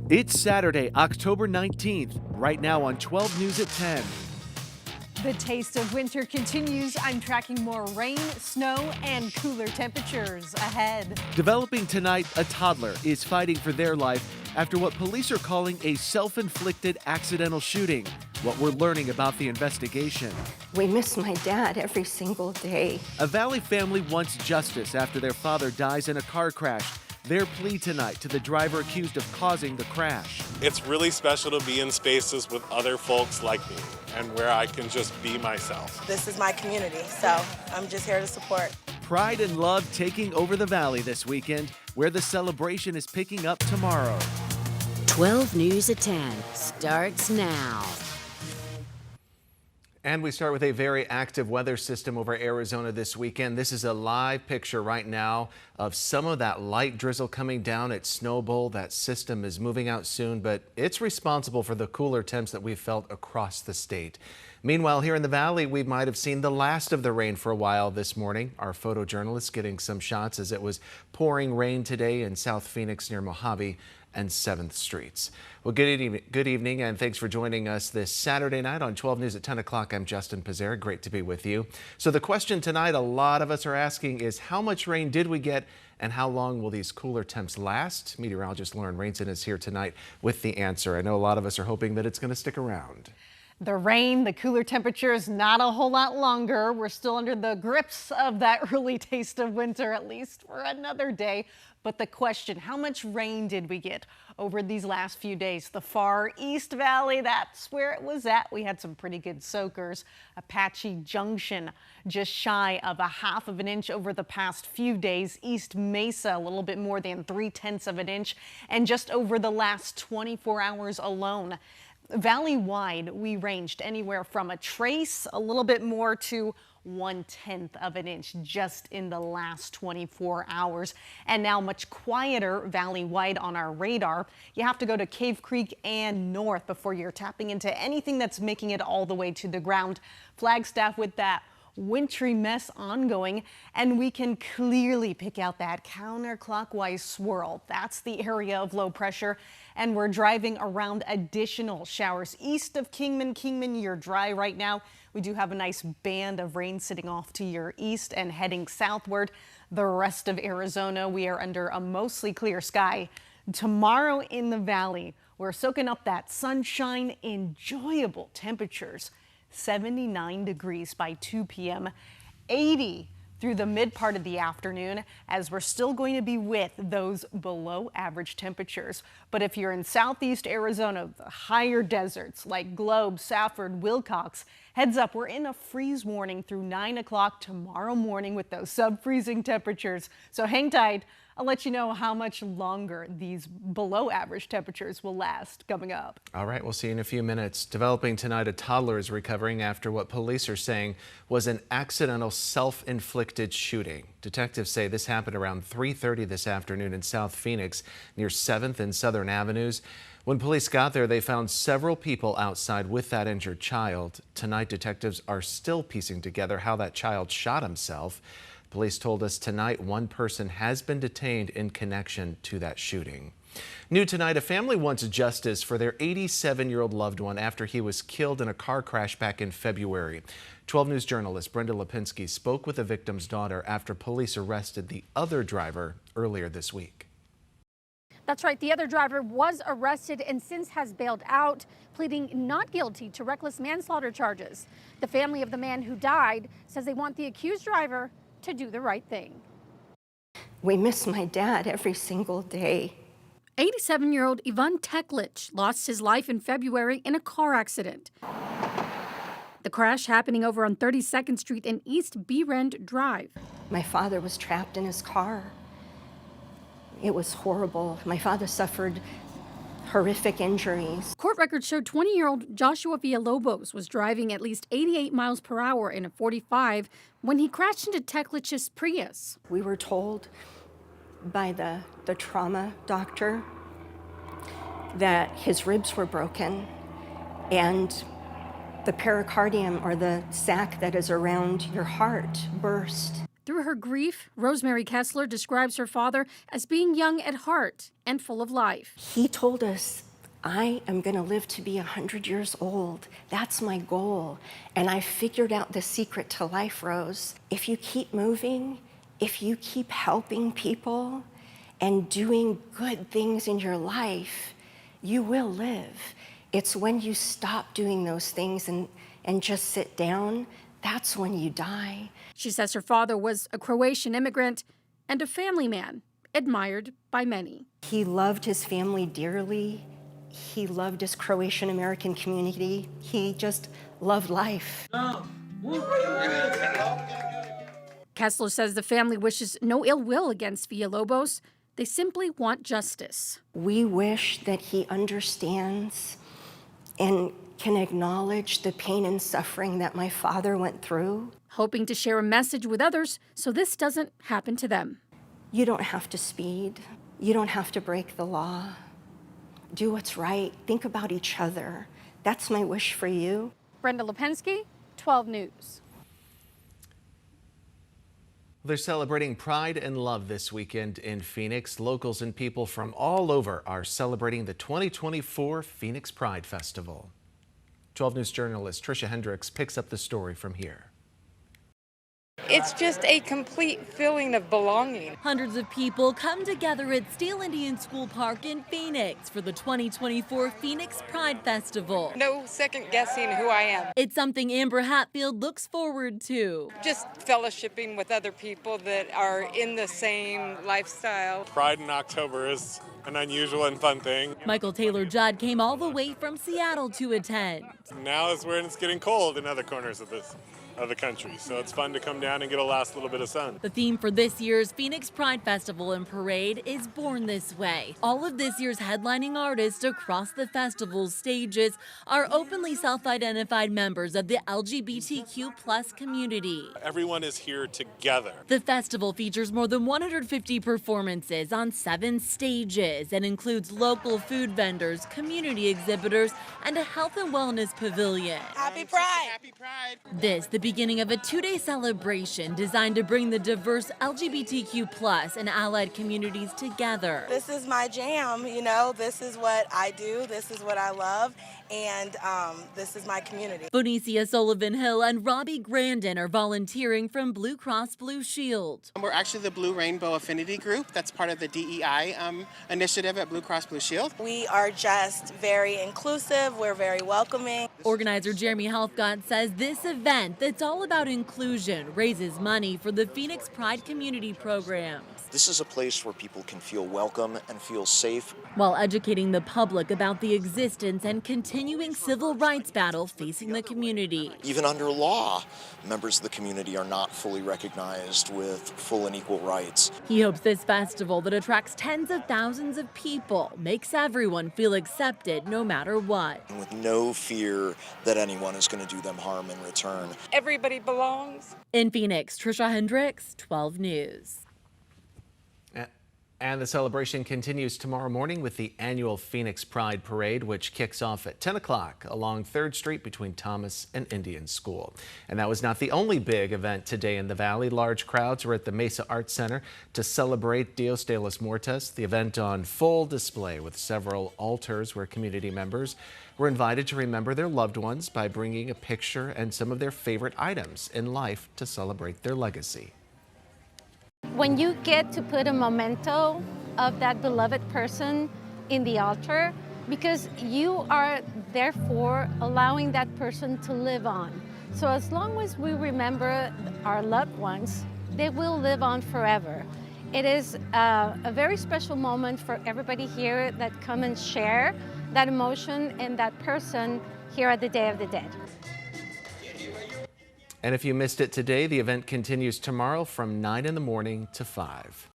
It's Saturday, October 19th, right now on 12 News at 10. The taste of winter continues. I'm tracking more rain, snow, and cooler temperatures ahead. Developing tonight, a toddler is fighting for their life after what police are calling a self-inflicted accidental shooting. What we're learning about the investigation. We miss my dad every single day. A Valley family wants justice after their father dies in a car crash. Their plea tonight to the driver accused of causing the crash. It's really special to be in spaces with other folks like me and where I can just be myself. This is my community, so I'm just here to support. Pride and love taking over the Valley this weekend, where the celebration is picking up tomorrow. 12 News at 10 starts now. And we start with a very active weather system over Arizona this weekend. This is a live picture right now of some of that light drizzle coming down at Snowbowl. That system is moving out soon, but it's responsible for the cooler temps that we've felt across the state. Meanwhile, here in the Valley, we might have seen the last of the rain for a while this morning. Our photojournalists getting some shots as it was pouring rain today in South Phoenix near Mojave and 7th Streets. Well, good evening, and thanks for joining us this Saturday night on 12 News at 10 o'clock. I'm Justin Pizzera. Great to be with you. So the question tonight a lot of us are asking is how much rain did we get and how long will these cooler temps last? Meteorologist Lauren Rainson is here tonight with the answer. I know a lot of us are hoping that it's going to stick around. The rain, the cooler temperatures, not a whole lot longer. We're still under the grips of that early taste of winter, at least for another day. But the question, how much rain did we get over these last few days? The far East Valley, that's where it was at. We had some pretty good soakers. Apache Junction, just shy of a half of an inch over the past few days. East Mesa, a little bit more than 3/10 of an inch. And just over the last 24 hours alone. Valley-wide, we ranged anywhere from a trace, a little bit more, to 1/10 of an inch just in the last 24 hours. And now much quieter valley-wide on our radar. You have to go to Cave Creek and north before you're tapping into anything that's making it all the way to the ground. Flagstaff with that wintry mess ongoing, and we can clearly pick out that counterclockwise swirl. That's the area of low pressure, and we're driving around additional showers east of Kingman. Kingman, you're dry right now. We do have a nice band of rain sitting off to your east and heading southward. The rest of Arizona, we are under a mostly clear sky. Tomorrow in the Valley, we're soaking up that sunshine, enjoyable temperatures. 79 degrees by 2 p.m., 80 through the mid part of the afternoon, as we're still going to be with those below average temperatures. But if you're in southeast Arizona, the higher deserts like Globe, Safford, Wilcox, heads up, we're in a freeze warning through 9 o'clock tomorrow morning with those sub-freezing temperatures. So hang tight. I'll let you know how much longer these below average temperatures will last coming up. All right, we'll see you in a few minutes. Developing tonight, a toddler is recovering after what police are saying was an accidental self-inflicted shooting. Detectives say this happened around 3:30 this afternoon in South Phoenix near 7th and Southern Avenues. When police got there, they found several people outside with that injured child. Tonight, detectives are still piecing together how that child shot himself. Police told us tonight one person has been detained in connection to that shooting. New tonight, a family wants justice for their 87-year-old loved one after he was killed in a car crash back in February. 12 News journalist Brenda Lipinski spoke with the victim's daughter after police arrested the other driver earlier this week. That's right. The other driver was arrested and since has bailed out, pleading not guilty to reckless manslaughter charges. The family of the man who died says they want the accused driver to do the right thing. We miss my dad every single day. 87-year-old Ivan Teklich lost his life in February in a car accident. The crash happening over on 32nd Street and East Berend Drive. My father was trapped in his car. It was horrible. My father suffered horrific injuries. Court records showed 20-year-old Joshua Villalobos was driving at least 88 miles per hour in a 45 when he crashed into Teklich's Prius. We were told by the trauma doctor that his ribs were broken and the pericardium, or the sac that is around your heart, burst. Through her grief, Rosemary Kessler describes her father as being young at heart and full of life. He told us, I am going to live to be 100 years old. That's my goal. And I figured out the secret to life, Rose. If you keep moving, if you keep helping people and doing good things in your life, you will live. It's when you stop doing those things and just sit down, that's when you die. She says her father was a Croatian immigrant and a family man, admired by many. He loved his family dearly. He loved his Croatian American community. He just loved life. Kessler says the family wishes no ill will against Villalobos. They simply want justice. We wish that he understands and can acknowledge the pain and suffering that my father went through. Hoping to share a message with others so this doesn't happen to them. You don't have to speed. You don't have to break the law. Do what's right. Think about each other. That's my wish for you. Brenda Lipinski, 12 News. They're celebrating Pride and Love this weekend in Phoenix. Locals and people from all over are celebrating the 2024 Phoenix Pride Festival. 12 News journalist Trisha Hendricks picks up the story from here. It's just a complete feeling of belonging. Hundreds of people come together at Steele Indian School Park in Phoenix for the 2024 Phoenix Pride Festival. No second guessing who I am. It's something Amber Hatfield looks forward to. Just fellowshipping with other people that are in the same lifestyle. Pride in October is an unusual and fun thing. Michael Taylor Judd came all the way from Seattle to attend. Now is when it's getting cold in other corners of the country, so it's fun to come down and get a last little bit of sun. The theme for this year's Phoenix Pride Festival and Parade is Born This Way. All of this year's headlining artists across the festival's stages are openly self-identified members of the LGBTQ+ community. Everyone is here together. The festival features more than 150 performances on 7 stages and includes local food vendors, community exhibitors, and a health and wellness pavilion. Happy Pride! Happy Pride! This, the beginning of a 2-day celebration designed to bring the diverse LGBTQ+ and allied communities together. This is my jam, you know, this is what I do, this is what I love, and this is my community. Bonicia Sullivan Hill and Robbie Grandin are volunteering from Blue Cross Blue Shield. We're actually the Blue Rainbow Affinity Group. That's part of the DEI initiative at Blue Cross Blue Shield. We are just very inclusive, we're very welcoming. Organizer Jeremy Helfgott says this event that's all about inclusion raises money for the Phoenix Pride Community Programs. This is a place where people can feel welcome and feel safe. While educating the public about the existence and continuing civil rights battle facing the community. Even under law, members of the community are not fully recognized with full and equal rights. He hopes this festival that attracts tens of thousands of people makes everyone feel accepted no matter what. And with no fear that anyone is going to do them harm in return. Everybody belongs. In Phoenix, Trisha Hendricks, 12 News. And the celebration continues tomorrow morning with the annual Phoenix Pride Parade, which kicks off at 10 o'clock along 3rd Street between Thomas and Indian School. And that was not the only big event today in the Valley. Large crowds were at the Mesa Arts Center to celebrate Dios de los Muertos, the event on full display with several altars where community members were invited to remember their loved ones by bringing a picture and some of their favorite items in life to celebrate their legacy. When you get to put a memento of that beloved person in the altar, because you are therefore allowing that person to live on. So as long as we remember our loved ones, they will live on forever. It is a very special moment for everybody here that come and share that emotion and that person here at the Day of the Dead. And if you missed it today, the event continues tomorrow from 9 in the morning to 5.